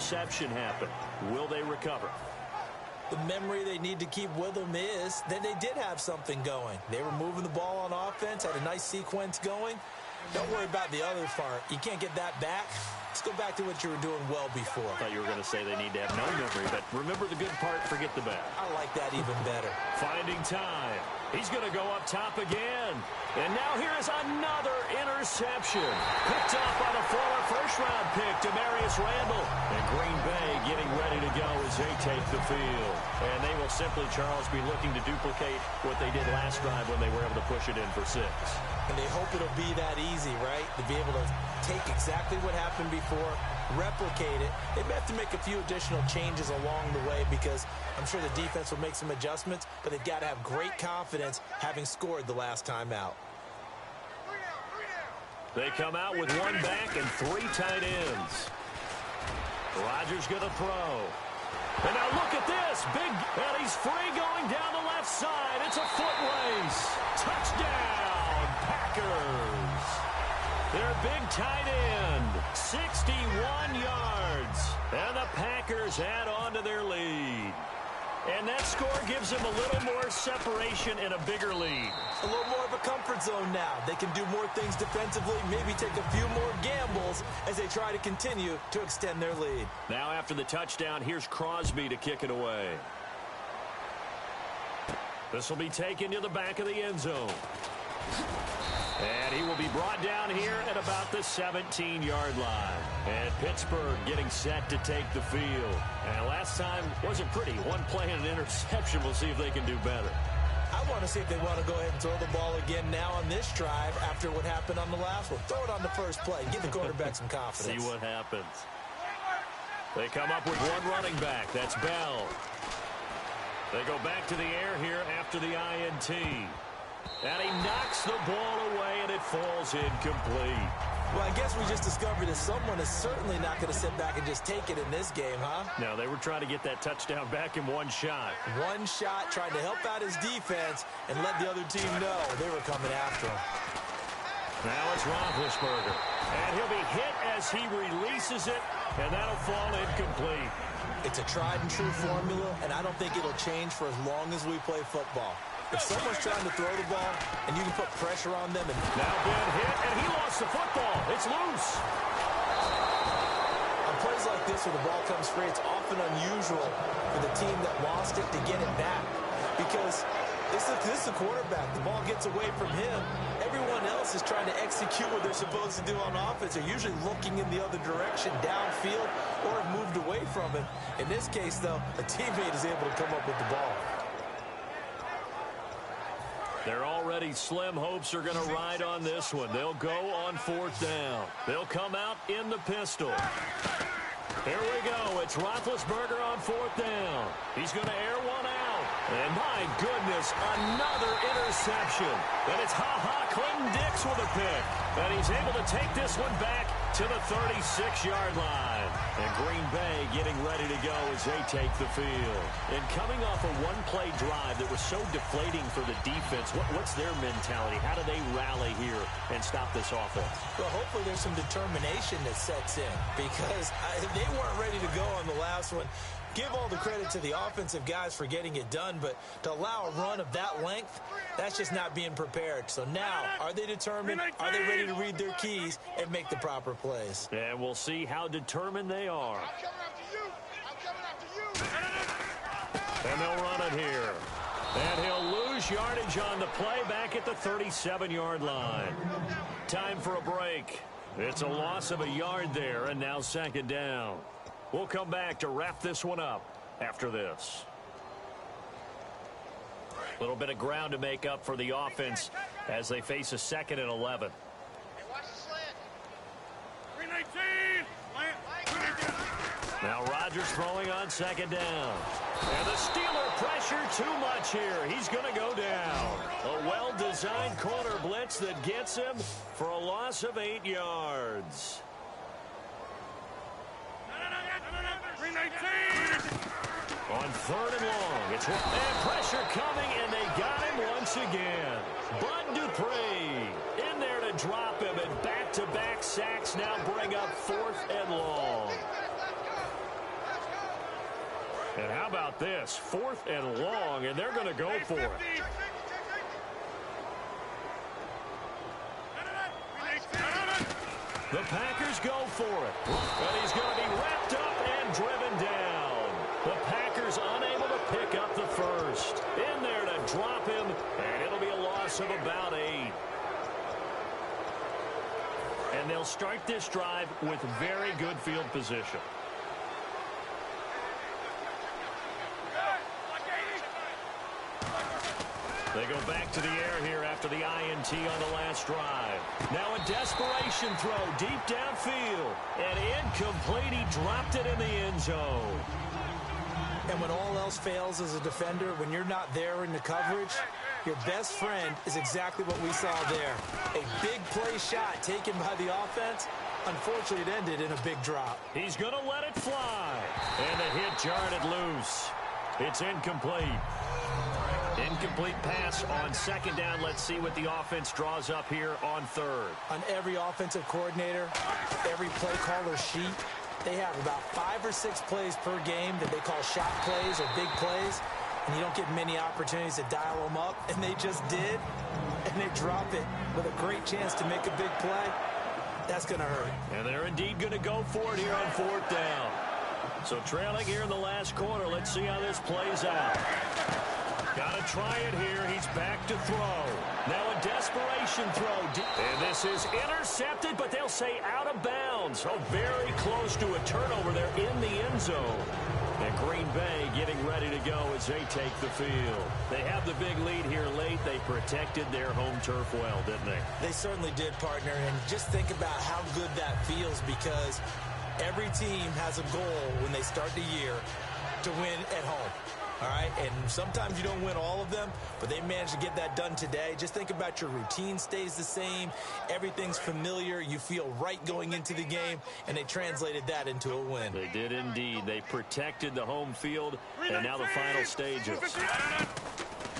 interception happen. Will they recover? The memory they need to keep with them is that they did have something going. They were moving the ball on offense, had a nice sequence going. Don't worry about the other part. You can't get that back. Let's go back to what you were doing well before. I thought you were going to say they need to have no memory, but remember the good part, forget the bad. I like that even better. Finding time. He's going to go up top again. And now here is another interception. Picked up on a former first-round pick, Demarius Randall. And Green Bay getting ready to go as they take the field. And they will simply, Charles, be looking to duplicate what they did last drive when they were able to push it in for 6. And they hope it'll be that easy, right? To be able to take exactly what happened before, replicate it. They may have to make a few additional changes along the way because I'm sure the defense will make some adjustments, but they've got to have great confidence having scored the last time out. They come out with 1 back and 3 tight ends. Rodgers going to throw. And now look at this. Big, and he's free going down the left side. It's a foot race. Touchdown, Packers. Their big tight end, 61 yards. And the Packers add on to their lead. And that score gives them a little more separation and a bigger lead. A little more of a comfort zone now. They can do more things defensively, maybe take a few more gambles as they try to continue to extend their lead. Now after the touchdown, here's Crosby to kick it away. This will be taken to the back of the end zone. And he will be brought down here at about the 17-yard line. And Pittsburgh getting set to take the field. And last time wasn't pretty. 1 play and an interception. We'll see if they can do better. I want to see if they want to go ahead and throw the ball again now on this drive after what happened on the last one. Throw it on the first play. Give the quarterback some confidence. See what happens. They come up with 1 running back. That's Bell. They go back to the air here after the INT. And he knocks the ball away, and it falls incomplete. Well, I guess we just discovered that someone is certainly not going to sit back and just take it in this game, huh? No, they were trying to get that touchdown back in 1 shot. 1 shot, trying to help out his defense and let the other team know they were coming after him. Now it's Roethlisberger. And he'll be hit as he releases it, and that'll fall incomplete. It's a tried-and-true formula, and I don't think it'll change for as long as we play football. If someone's trying to throw the ball and you can put pressure on them. And now Ben hit, and he lost the football. It's loose. On plays like this where the ball comes free, it's often unusual for the team that lost it to get it back. Because this is the quarterback. The ball gets away from him. Everyone else is trying to execute what they're supposed to do on offense. They're usually looking in the other direction, downfield, or have moved away from it. In this case, though, a teammate is able to come up with the ball. Their already slim hopes are going to ride on this one. They'll go on 4th down. They'll come out in the pistol. Here we go. It's Roethlisberger on 4th down. He's going to air one out. And my goodness, another interception. And it's Clinton-Dix with a pick. And he's able to take this one back to the 36-yard line. And Green Bay getting ready to go as they take the field. And coming off a 1-play drive that was so deflating for the defense, what's their mentality? How do they rally here and stop this offense? Well, hopefully there's some determination that sets in because they weren't ready to go on the last one. Give all the credit to the offensive guys for getting it done, but to allow a run of that length, that's just not being prepared. So now, are they determined? Are they ready to read their keys and make the proper plays? And we'll see how determined they are. And they'll run it here. And he'll lose yardage on the play back at the 37-yard line. Time for a break. It's a loss of a yard there, and now 2nd down. We'll come back to wrap this one up after this. A little bit of ground to make up for the offense as they face a 2nd and 11. Now Rodgers throwing on 2nd down. And the Steeler pressure too much here. He's going to go down. A well-designed corner blitz that gets him for a loss of 8 yards. On 3rd and long, it's and pressure coming, and they got him once again. Bud Dupree in there to drop him, and back-to-back sacks now bring up 4th and long. And how about this? 4th and long, and they're going to go for it. The Packers go for it. And he's going to be wrapped up and driven down. The Packers unable to pick up the first. In there to drop him, and it'll be a loss of about 8. And they'll start this drive with very good field position. They go back to the air here after the INT on the last drive. Now a desperation throw deep downfield. And incomplete. He dropped it in the end zone. And when all else fails as a defender, when you're not there in the coverage, your best friend is exactly what we saw there. A big play shot taken by the offense. Unfortunately, it ended in a big drop. He's going to let it fly. And the hit jarred it loose. It's incomplete. Incomplete pass on 2nd down. Let's see what the offense draws up here on 3rd. On every offensive coordinator, every play caller sheet, they have about 5 or 6 plays per game that they call shot plays or big plays, and you don't get many opportunities to dial them up, and they just did, and they drop it with a great chance to make a big play. That's going to hurt. And they're indeed going to go for it here on 4th down. So trailing here in the last quarter, let's see how this plays out. Got to try it here. He's back to throw. Now a desperation throw. And this is intercepted, but they'll say out of bounds. Oh, very close to a turnover there in the end zone. And Green Bay getting ready to go as they take the field. They have the big lead here late. They protected their home turf well, didn't they? They certainly did, partner. And just think about how good that feels, because every team has a goal when they start the year to win at home. All right, and sometimes you don't win all of them, but they managed to get that done today. Just think about your routine stays the same. Everything's familiar. You feel right going into the game, and they translated that into a win. They did indeed. They protected the home field, and now the final stages.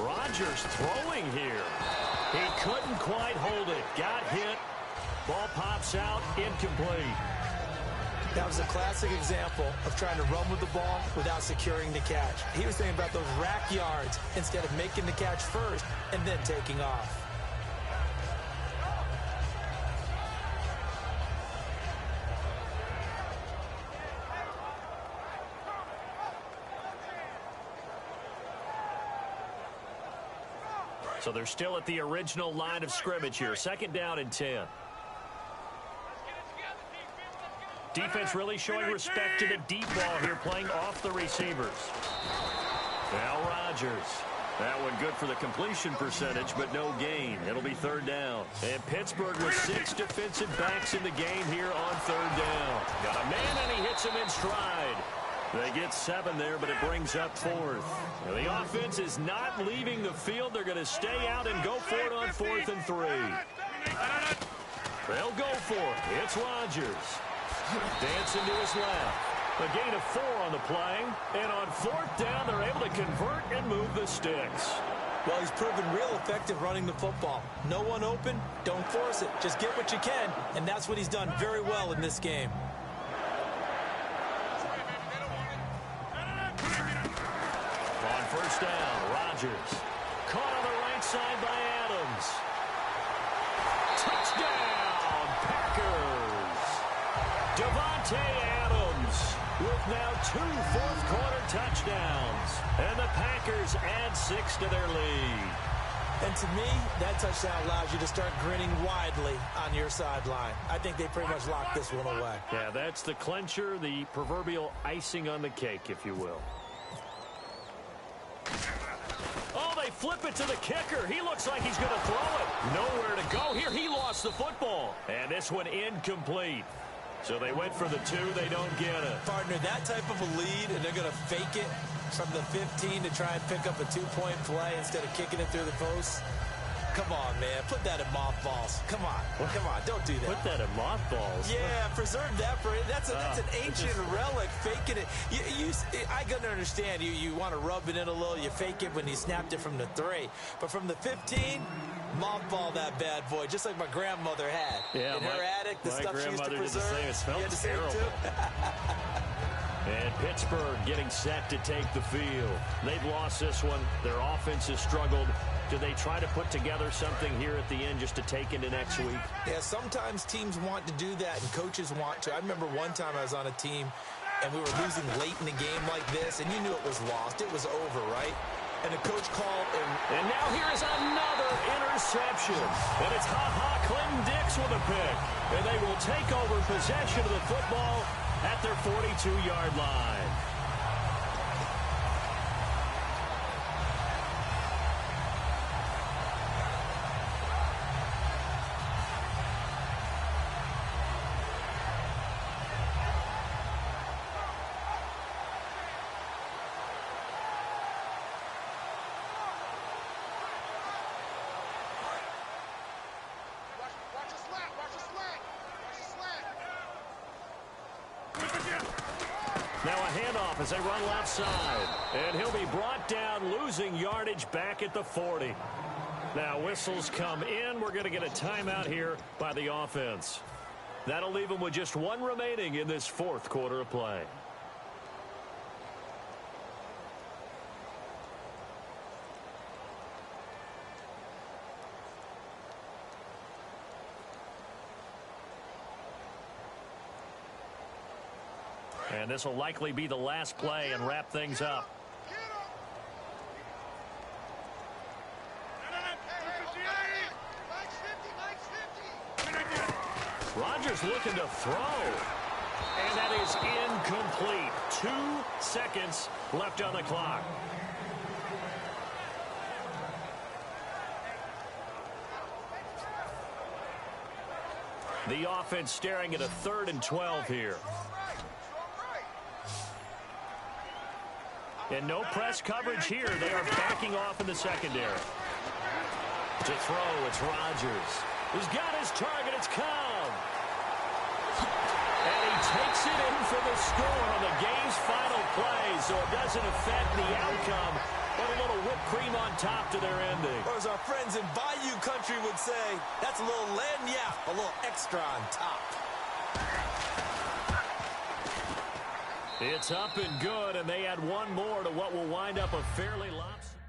Rodgers throwing here. He couldn't quite hold it. Got hit. Ball pops out. Incomplete. That was a classic example of trying to run with the ball without securing the catch. He was thinking about those rack yards instead of making the catch first and then taking off. So they're still at the original line of scrimmage here. 2nd down and 10. Defense really showing respect to the deep ball here, playing off the receivers. Now Rodgers. That one good for the completion percentage, but no gain. It'll be 3rd down. And Pittsburgh with 6 defensive backs in the game here on 3rd down. Got a man, and he hits him in stride. They get 7 there, but it brings up 4th. Now, the offense is not leaving the field. They're going to stay out and go for it on 4th and 3. They'll go for it. It's Rodgers. Dancing to his left. A gain of 4 on the play. And on 4th down, they're able to convert and move the sticks. Well, he's proven real effective running the football. No one open, don't force it. Just get what you can, and that's what he's done very well in this game. On 1st down, Rodgers. Caught on the right side by Adams. Touchdown, Packers. Devontae Adams with now 2 fourth-quarter touchdowns. And the Packers add 6 to their lead. And to me, that touchdown allows you to start grinning widely on your sideline. I think they pretty much locked this one away. Yeah, that's the clincher, the proverbial icing on the cake, if you will. Oh, they flip it to the kicker. He looks like he's going to throw it. Nowhere to go here. He lost the football. And this one incomplete. So they went for the 2. They don't get it. Partner, that type of a lead, and they're going to fake it from the 15 to try and pick up a 2-point play instead of kicking it through the post. Come on, man. Put that in mothballs. Come on. Come on. Don't do that. Put that in mothballs? Yeah, preserve that for it. That's an ancient relic. Faking it. I can understand. You want to rub it in a little. You fake it when you snapped it from the 3. But from the 15, mothball that bad boy, just like my grandmother had. Yeah, in her attic, the stuff she used to preserve. Did the same. It smelled terrible. And Pittsburgh getting set to take the field. They've lost this one. Their offense has struggled. Do they try to put together something here at the end just to take into next week? Yeah, sometimes teams want to do that and coaches want to. I remember one time I was on a team and we were losing late in the game like this, and you knew it was lost. It was over, right? And the coach called. And now here is another interception. And it's Clinton Dix with a pick. And they will take over possession of the football at their 42-yard line. Now a handoff as they run left side. And he'll be brought down, losing yardage back at the 40. Now whistles come in. We're going to get a timeout here by the offense. That'll leave them with just one remaining in this fourth quarter of play. And this will likely be the last play and wrap things up. Rodgers looking to throw. And that is incomplete. 2 seconds left on the clock. The offense staring at a 3rd and 12 here. And no press coverage here. They are backing off in the secondary. To throw, it's Rodgers. He's got his target. It's Cobb. And he takes it in for the score on the game's final play, so it doesn't affect the outcome, but a little whipped cream on top to their ending. Or as our friends in Bayou Country would say, that's a little lagniappe, a little extra on top. It's up and good, and they add one more to what will wind up a fairly lopsided.